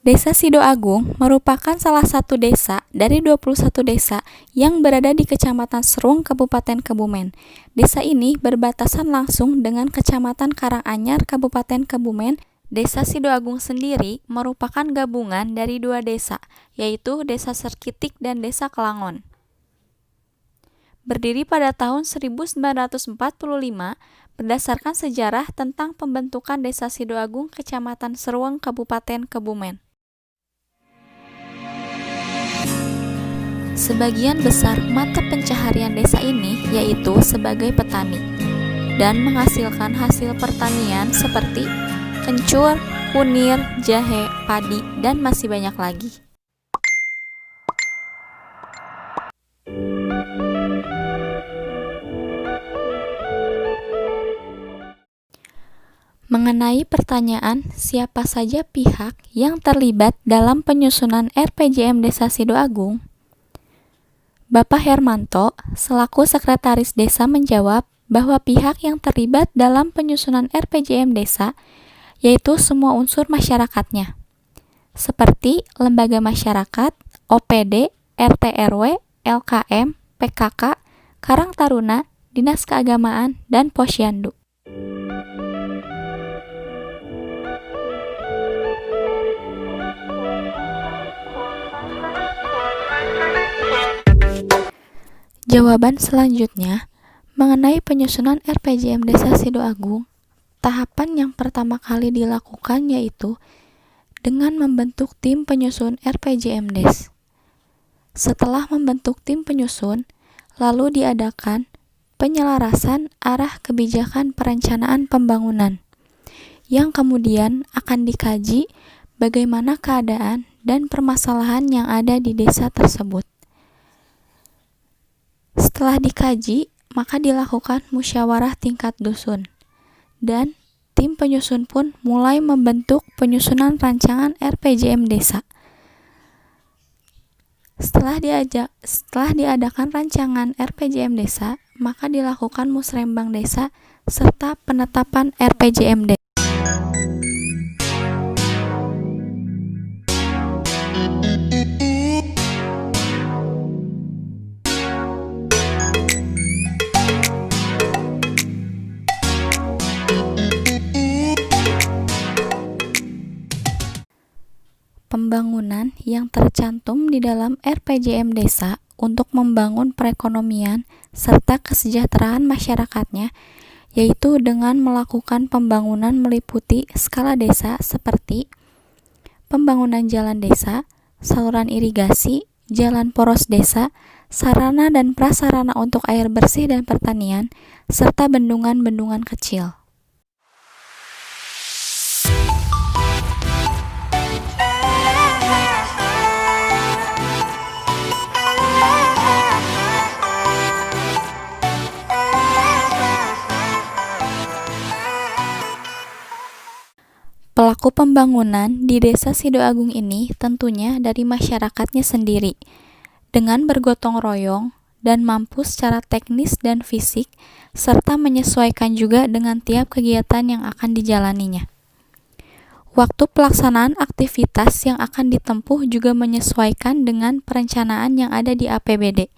Desa Sidoagung merupakan salah satu desa dari 21 desa yang berada di Kecamatan Serung, Kabupaten Kebumen. Desa ini berbatasan langsung dengan Kecamatan Karanganyar, Kabupaten Kebumen. Desa Sidoagung sendiri merupakan gabungan dari dua desa, yaitu Desa Serkitik dan Desa Kelangon. Berdiri pada tahun 1945 berdasarkan sejarah tentang pembentukan Desa Sidoagung, Kecamatan Serung, Kabupaten Kebumen. Sebagian besar mata pencaharian desa ini yaitu sebagai petani dan menghasilkan hasil pertanian seperti kencur, kunir, jahe, padi, dan masih banyak lagi. Mengenai pertanyaan siapa saja pihak yang terlibat dalam penyusunan RPJM Desa Sidoagung, Bapak Hermanto selaku Sekretaris Desa menjawab bahwa pihak yang terlibat dalam penyusunan RPJM Desa yaitu semua unsur masyarakatnya, seperti lembaga masyarakat, OPD, RT RW, LKM, PKK, Karang Taruna, Dinas Keagamaan, dan Posyandu. Jawaban selanjutnya mengenai penyusunan RPJM Desa Sidoagung. Tahapan yang pertama kali dilakukan yaitu dengan membentuk tim penyusun RPJM Des. Setelah membentuk tim penyusun, lalu diadakan penyelarasan arah kebijakan perencanaan pembangunan, yang kemudian akan dikaji bagaimana keadaan dan permasalahan yang ada di desa tersebut. Setelah dikaji, maka dilakukan musyawarah tingkat dusun. Dan tim penyusun pun mulai membentuk penyusunan rancangan RPJM Desa. Setelah diadakan rancangan RPJM Desa, maka dilakukan musrembang desa serta penetapan RPJM Desa. Pembangunan yang tercantum di dalam RPJM Desa untuk membangun perekonomian serta kesejahteraan masyarakatnya, yaitu dengan melakukan pembangunan meliputi skala desa seperti pembangunan jalan desa, saluran irigasi, jalan poros desa, sarana dan prasarana untuk air bersih dan pertanian, serta bendungan-bendungan kecil. Pelaku pembangunan di Desa Sidoagung ini tentunya dari masyarakatnya sendiri, dengan bergotong royong dan mampu secara teknis dan fisik, serta menyesuaikan juga dengan tiap kegiatan yang akan dijalaninya. Waktu pelaksanaan aktivitas yang akan ditempuh juga menyesuaikan dengan perencanaan yang ada di APBD,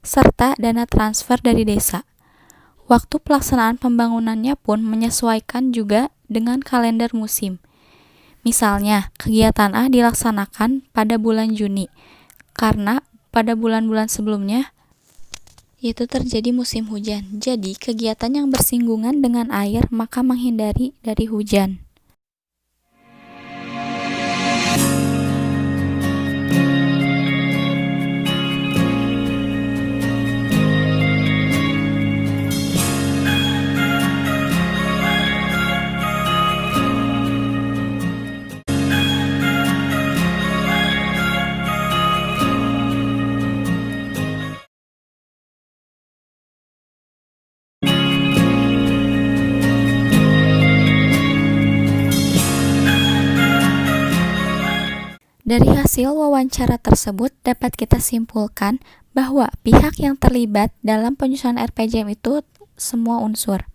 serta dana transfer dari desa. Waktu pelaksanaan pembangunannya pun menyesuaikan juga dengan kalender musim. Misalnya, kegiatan A dilaksanakan pada bulan Juni, karena pada bulan-bulan sebelumnya itu terjadi musim hujan. Jadi, kegiatan yang bersinggungan dengan air maka menghindari dari hujan. Dari hasil wawancara tersebut dapat kita simpulkan bahwa pihak yang terlibat dalam penyusunan RPJM itu semua unsur,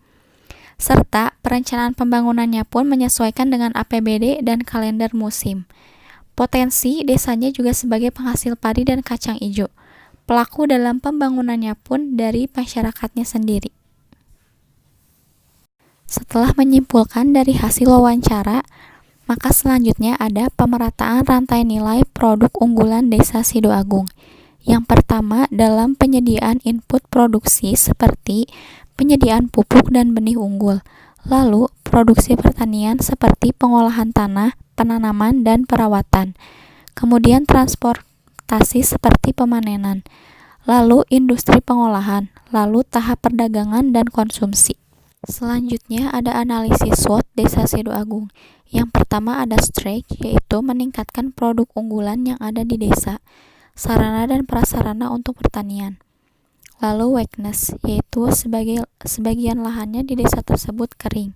serta perencanaan pembangunannya pun menyesuaikan dengan APBD dan kalender musim. Potensi desanya juga sebagai penghasil padi dan kacang ijo. Pelaku dalam pembangunannya pun dari masyarakatnya sendiri. Setelah menyimpulkan dari hasil wawancara, maka selanjutnya ada pemerataan rantai nilai produk unggulan Desa Sidoagung. Yang pertama dalam penyediaan input produksi seperti penyediaan pupuk dan benih unggul. Lalu produksi pertanian seperti pengolahan tanah, penanaman, dan perawatan. Kemudian transportasi seperti pemanenan. Lalu industri pengolahan. Lalu tahap perdagangan dan konsumsi. Selanjutnya ada analisis SWOT Desa Sidoagung. Yang pertama ada strength, yaitu meningkatkan produk unggulan yang ada di desa, sarana dan prasarana untuk pertanian. Lalu weakness, yaitu sebagian lahannya di desa tersebut kering.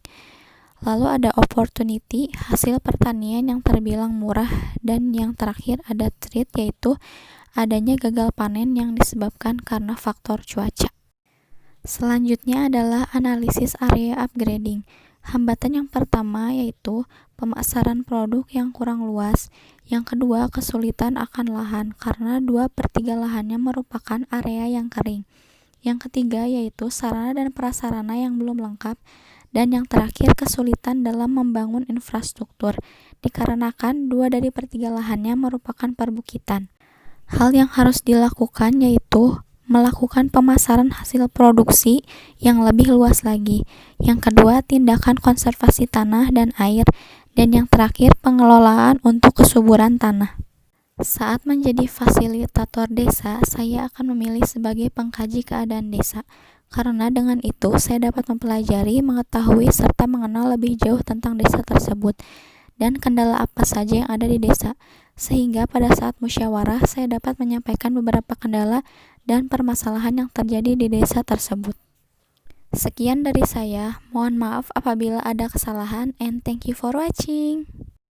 Lalu ada opportunity, hasil pertanian yang terbilang murah. Dan yang terakhir ada threat, yaitu adanya gagal panen yang disebabkan karena faktor cuaca. Selanjutnya adalah analisis area upgrading. Hambatan yang pertama yaitu pemasaran produk yang kurang luas. Yang kedua, kesulitan akan lahan karena 2/3 lahannya merupakan area yang kering. Yang ketiga yaitu sarana dan prasarana yang belum lengkap. Dan yang terakhir, kesulitan dalam membangun infrastruktur dikarenakan 2/3 lahannya merupakan perbukitan. Hal yang harus dilakukan yaitu melakukan pemasaran hasil produksi yang lebih luas lagi. Yang kedua, tindakan konservasi tanah dan air. Dan yang terakhir, pengelolaan untuk kesuburan tanah. Saat menjadi fasilitator desa, saya akan memilih sebagai pengkaji keadaan desa. Karena dengan itu, saya dapat mempelajari, mengetahui, serta mengenal lebih jauh tentang desa tersebut dan kendala apa saja yang ada di desa, sehingga pada saat musyawarah saya dapat menyampaikan beberapa kendala dan permasalahan yang terjadi di desa tersebut. Sekian dari saya, mohon maaf apabila ada kesalahan, and thank you for watching.